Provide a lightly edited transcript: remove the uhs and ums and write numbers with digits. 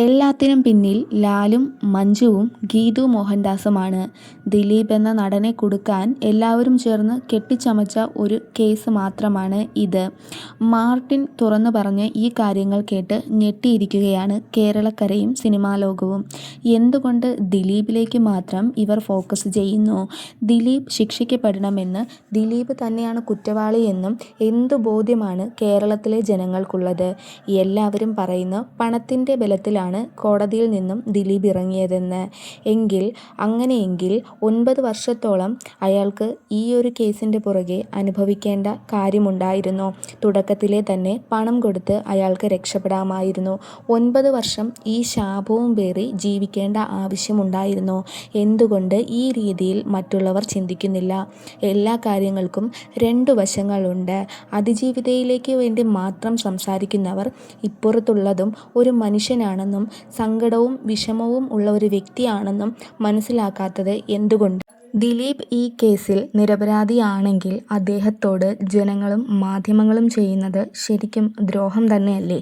എല്ലാത്തിനും പിന്നിൽ ലാലും മഞ്ജുവും ഗീതു മോഹൻദാസുമാണ്. ദിലീപ് എന്ന നടനെ കുടുക്കാൻ എല്ലാവരും ചേർന്ന് കെട്ടിച്ചമച്ച ഒരു കേസ് മാത്രമാണ് ഇത്. മാർട്ടിൻ തുറന്നു പറഞ്ഞ ഈ കാര്യങ്ങൾ കേട്ട് ഞെട്ടിയിരിക്കുകയാണ് കേരളക്കരയും സിനിമാ ലോകവും. എന്തുകൊണ്ട് ദിലീപിലേക്ക് മാത്രം ഇവർ ഫോക്കസ് ചെയ്യുന്നു? ദിലീപ് ശിക്ഷിക്കപ്പെടണമെന്ന്, ദിലീപ് തന്നെയാണ് കുറ്റവാളിയെന്നും എന്തു ബോധ്യമാണ് കേരളത്തിലെ ജനങ്ങൾക്കുള്ളത്? എല്ലാവരും പറയുന്നു പണത്തിൻ്റെ ബലത്തിലാണ് കോടതിയിൽ നിന്നും ദിലീപ് ഇറങ്ങിയതെന്ന്. അങ്ങനെയെങ്കിൽ 9 വർഷത്തോളം അയാൾക്ക് ഈ ഒരു കേസിൻ്റെ പുറകെ അനുഭവിക്കേണ്ട കാര്യമുണ്ടായിരുന്നോ? തുടക്കത്തിലെ തന്നെ പണം കൊടുത്ത് അയാൾക്ക് രക്ഷപ്പെടാമായിരുന്നു. 9 വർഷം ഈ ശാപവും പേറി ജീവിക്കേണ്ട ആവശ്യമുണ്ടായിരുന്നോ? എന്തുകൊണ്ട് ഈ രീതിയിൽ മറ്റുള്ളവർ ചിന്തിക്കുന്നില്ല? എല്ലാ കാര്യങ്ങൾക്കും 2 വശങ്ങളുണ്ട്. അതിജീവിതയിലേക്ക് വേണ്ടി മാത്രം സംസാരിക്കുന്നവർ ഇപ്പുറത്തുള്ളതും ഒരു മനുഷ്യനാണെന്നും സങ്കടവും വിഷമവും ഉള്ള ഒരു വ്യക്തിയാണെന്നും മനസ്സിലാക്കാത്തത് എന്തുകൊണ്ട്? ദിലീപ് ഈ കേസിൽ നിരപരാധിയാണെങ്കിൽ അദ്ദേഹത്തോട് ജനങ്ങളും മാധ്യമങ്ങളും ചെയ്യുന്നത് ശരിക്കും ദ്രോഹം തന്നെയല്ലേ?